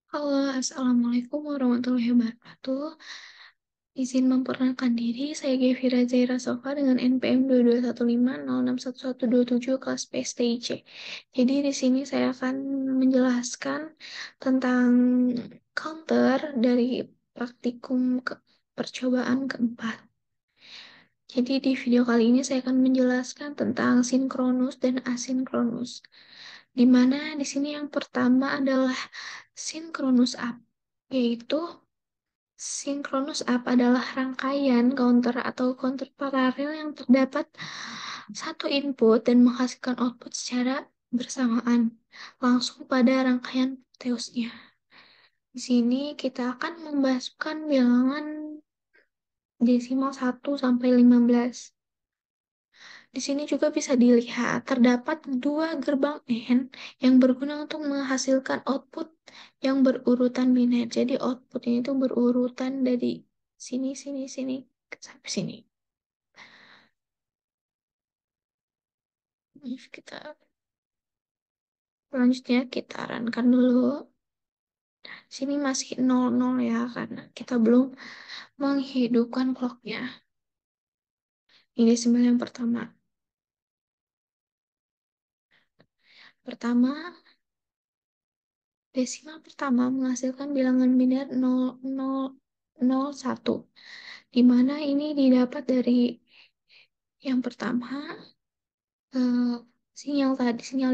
Halo, Assalamualaikum warahmatullahi wabarakatuh. Izin memperkenalkan diri, saya Gevira Zaira Sofa dengan NPM 2215061127 kelas PSTIC. Jadi di sini saya akan menjelaskan tentang counter dari praktikum percobaan keempat. Jadi di video kali ini saya akan menjelaskan tentang sinkronus dan asinkronus. Di mana di sini yang pertama adalah sinkronus up, yaitu sinkronus up adalah rangkaian counter atau counter paralel yang terdapat satu input dan menghasilkan output secara bersamaan langsung pada rangkaian Proteusnya. Di sini kita akan membahaskan bilangan desimal 1 sampai 15. Di sini juga bisa dilihat terdapat dua gerbang N yang berguna untuk menghasilkan output yang berurutan biner. Jadi outputnya itu berurutan dari sini, sini, sini, sampai sini. Kita selanjutnya kita runkan dulu. Sini masih 00 ya, karena kita belum menghidupkan clocknya. Ini desimal yang pertama. Desimal pertama menghasilkan bilangan biner 0001, di mana ini didapat dari yang pertama, eh, sinyal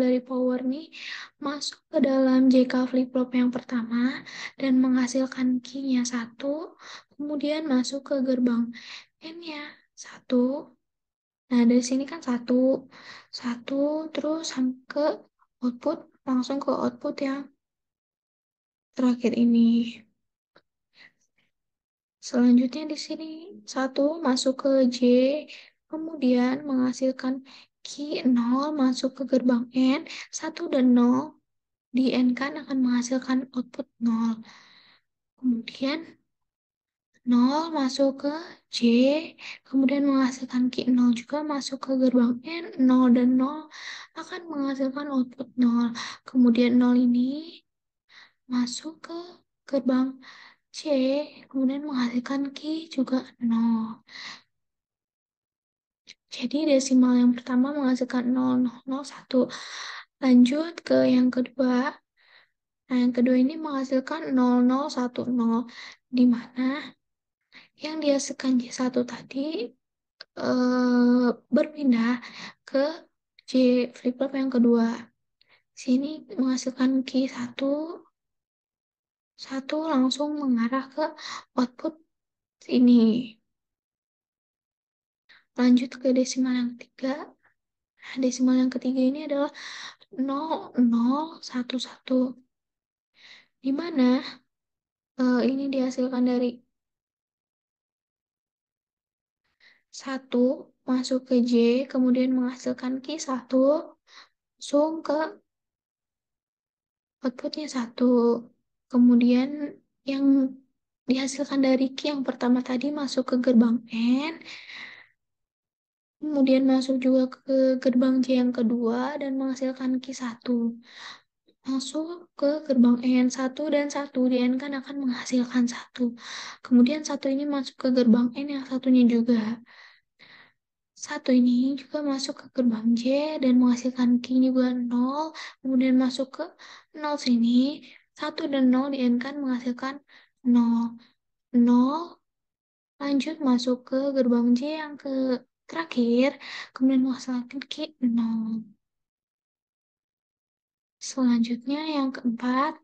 dari power nih masuk ke dalam JK flip flop yang pertama dan menghasilkan key-nya 1, kemudian masuk ke gerbang N-nya 1. Nah, dari sini kan satu, satu, terus sampai ke output, langsung ke output yang terakhir ini. Selanjutnya di sini satu masuk ke J, kemudian menghasilkan key 0 masuk ke gerbang N, 1 dan 0 di N kan akan menghasilkan output 0. Kemudian 0 masuk ke J, kemudian menghasilkan key 0 juga masuk ke gerbang N, 0 dan 0 akan menghasilkan output 0. Kemudian 0 ini masuk ke gerbang C, kemudian menghasilkan key juga 0. Jadi desimal yang pertama menghasilkan 0001. Lanjut ke yang kedua. Nah, yang kedua ini menghasilkan 0010, di mana yang dihasilkan J1 tadi berpindah ke J flip flop yang kedua. Sini menghasilkan key 1, 1 langsung mengarah ke output ini. Lanjut ke desimal yang ketiga. Desimal yang ketiga ini adalah 0011, di mana ini dihasilkan dari 1 masuk ke J, kemudian menghasilkan key 1, langsung ke outputnya 1. Kemudian yang dihasilkan dari key yang pertama tadi masuk ke gerbang N, kemudian masuk juga ke gerbang J yang kedua dan menghasilkan key 1. Masuk ke gerbang N 1 dan 1 di N kan akan menghasilkan 1. Kemudian 1 ini masuk ke gerbang N yang satunya juga. 1 ini juga masuk ke gerbang J dan menghasilkan key juga 0. Kemudian masuk ke 0 sini. 1 dan 0 di N kan menghasilkan 0. 0 lanjut masuk ke gerbang J yang ke terakhir. Kemudian menghasilkan key 0. Selanjutnya yang keempat.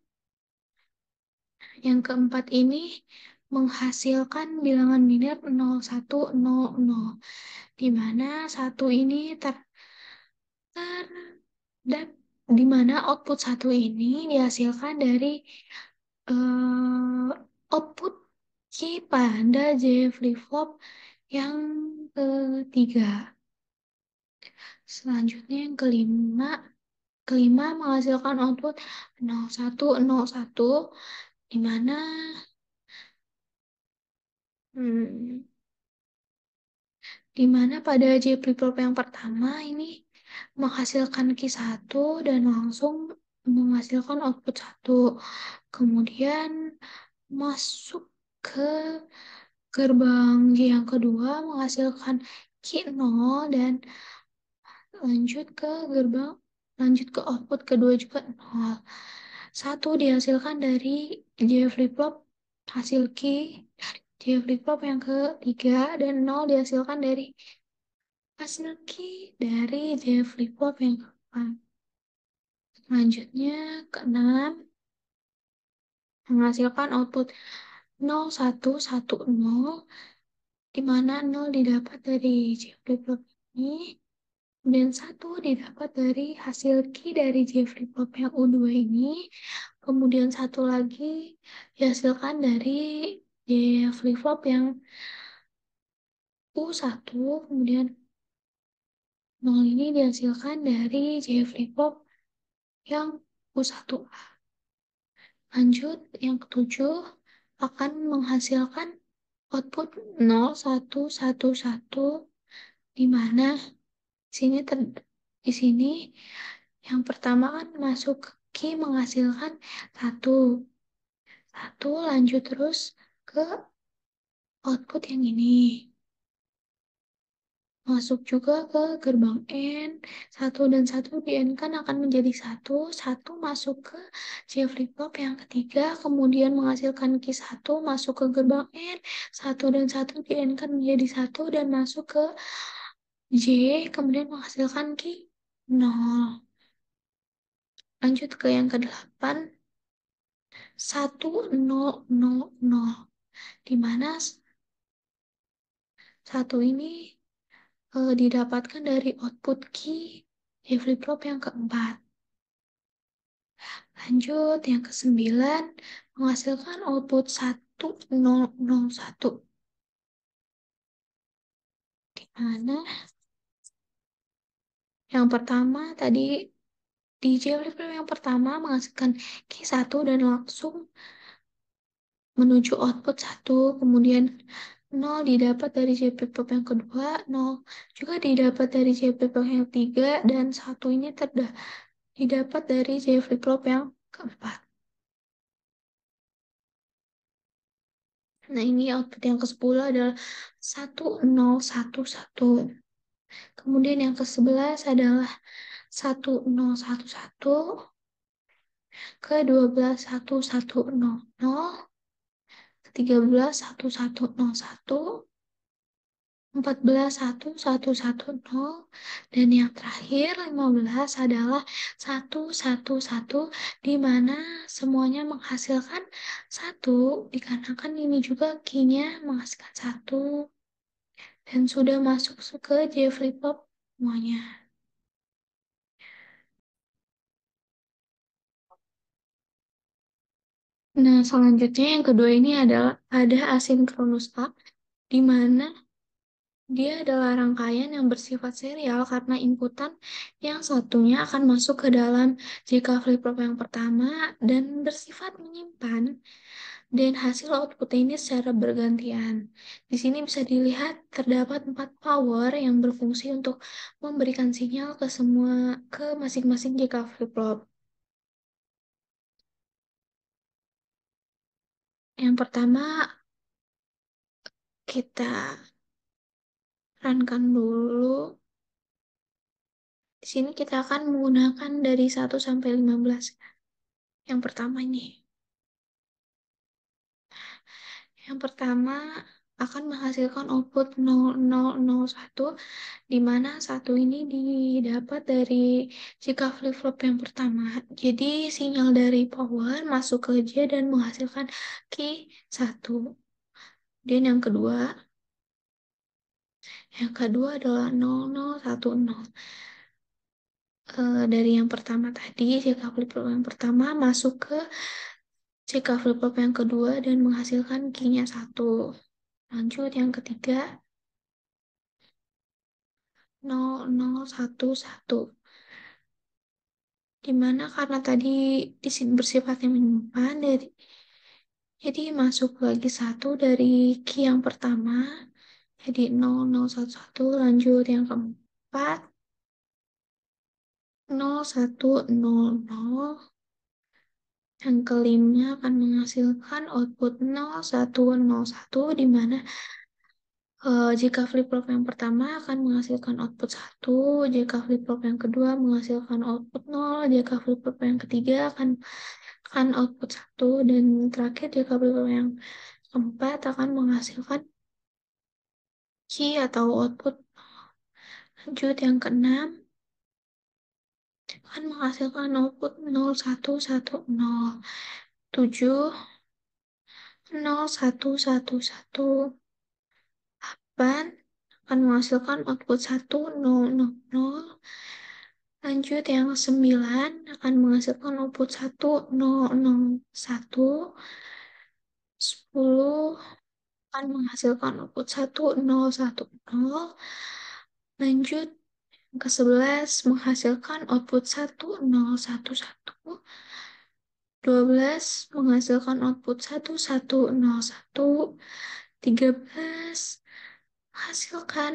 Yang keempat ini menghasilkan bilangan biner 0100, di mana satu ini dan di mana output satu ini dihasilkan dari output key pada J flip flop yang ketiga. Selanjutnya yang kelima menghasilkan output 0101, di mana hmm, di mana pada J flip flop yang pertama ini menghasilkan key 1 dan langsung menghasilkan output 1. Kemudian masuk ke gerbang J yang kedua menghasilkan Q 0 dan lanjut ke gerbang lanjut ke output kedua juga 0. 1 dihasilkan dari J flip-flop hasil key J flip-flop yang ketiga dan 0 dihasilkan dari hasil key dari J flip-flop yang keempat. Selanjutnya ke-6 menghasilkan output 0, 1, 1, 0 di mana 0 didapat dari J flip-flop ini dan 1 didapat dari hasil key dari J flip-flop yang U2 ini. Kemudian 1 lagi dihasilkan dari J flip-flop yang U1. Kemudian 0 ini dihasilkan dari J flip-flop yang U1A. Lanjut, yang ketujuh akan menghasilkan output 0, 1, 1, 1 di mana di sini yang pertama kan masuk ke key menghasilkan 1. 1 lanjut terus ke output yang ini. Masuk juga ke gerbang N. 1 dan 1 di N kan akan menjadi 1. 1 masuk ke J flip-flop yang ketiga. Kemudian menghasilkan key 1 masuk ke gerbang N. 1 dan 1 di N kan menjadi 1 dan masuk ke J. Kemudian menghasilkan key 0. Lanjut ke yang ke-8. 1, 0, 0, 0. Di mana 1 ini didapatkan dari output key J flip-flop yang keempat. Lanjut, yang ke-9 menghasilkan output 1001. Di mana yang pertama tadi di J flip-flop yang pertama menghasilkan key 1 dan langsung menuju output 1. Kemudian 0 didapat dari J flip-flop yang kedua, 0 juga didapat dari J flip-flop yang ketiga, dan 1 ini didapat dari J flip-flop yang keempat. Nah, ini output yang ke-10 adalah 1011. Kemudian yang ke-11 adalah 1011, ke-12 1100, ke-13 1101, 14 1110, dan yang terakhir 15 adalah 111, di mana semuanya menghasilkan 1 dikarenakan ini juga key-nya menghasilkan 1 dan sudah masuk ke J flip-flop semuanya. Nah, selanjutnya yang kedua ini adalah ada asinkronus up, di mana dia adalah rangkaian yang bersifat serial karena inputan yang satunya akan masuk ke dalam JK flip-flop yang pertama dan bersifat menyimpan dan hasil output ini secara bergantian. Di sini bisa dilihat terdapat 4 power yang berfungsi untuk memberikan sinyal ke masing-masing JK flip-flop. Yang pertama kita runkan dulu. Di sini kita akan menggunakan dari 1 sampai 15. Yang pertama ini. Yang pertama akan menghasilkan output 0001, di mana 1 ini didapat dari jika flip-flop yang pertama. Jadi sinyal dari power masuk ke J dan menghasilkan key 1. Dan yang kedua adalah 0010. Dari yang pertama tadi, jika flip-flop yang pertama masuk ke jika flip-flop yang kedua dan menghasilkan key-nya 1. Lanjut yang ketiga 0011. Dimana karena tadi di sini bersifatnya menyimpan jadi masuk lagi 1 dari key yang pertama. Jadi 0011, lanjut yang keempat 0100. Yang kelima akan menghasilkan output 0101, di mana jika flip-flop yang pertama akan menghasilkan output 1, jika flip-flop yang kedua menghasilkan output 0, jika flip-flop yang ketiga akan output 1, dan terakhir jika flip-flop yang keempat akan menghasilkan key atau output. Lanjut yang keenam akan menghasilkan output 0110, 7, 0111, 8 akan menghasilkan output 1000. Lanjut yang 9 akan menghasilkan output 1001, 10 akan menghasilkan output 1010. Lanjut yang ke-11 menghasilkan output 1011, 12 menghasilkan output 1101, 13 menghasilkan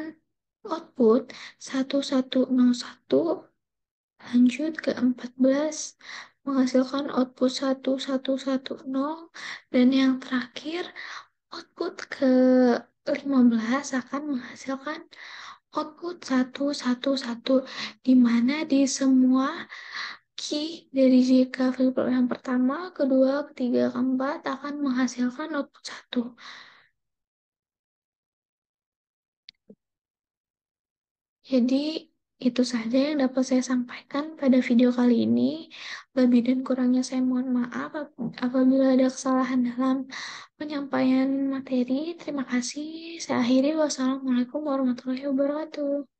output 1101. Lanjut ke 14 menghasilkan output 1110, dan yang terakhir output ke 15 akan menghasilkan output 111, di mana di semua key dari jika flip-flop yang pertama, kedua, ketiga, keempat akan menghasilkan output 1. Jadi, itu saja yang dapat saya sampaikan pada video kali ini. Lebih dan kurangnya saya mohon maaf apabila ada kesalahan dalam penyampaian materi. Terima kasih. Saya akhiri. Wassalamualaikum warahmatullahi wabarakatuh.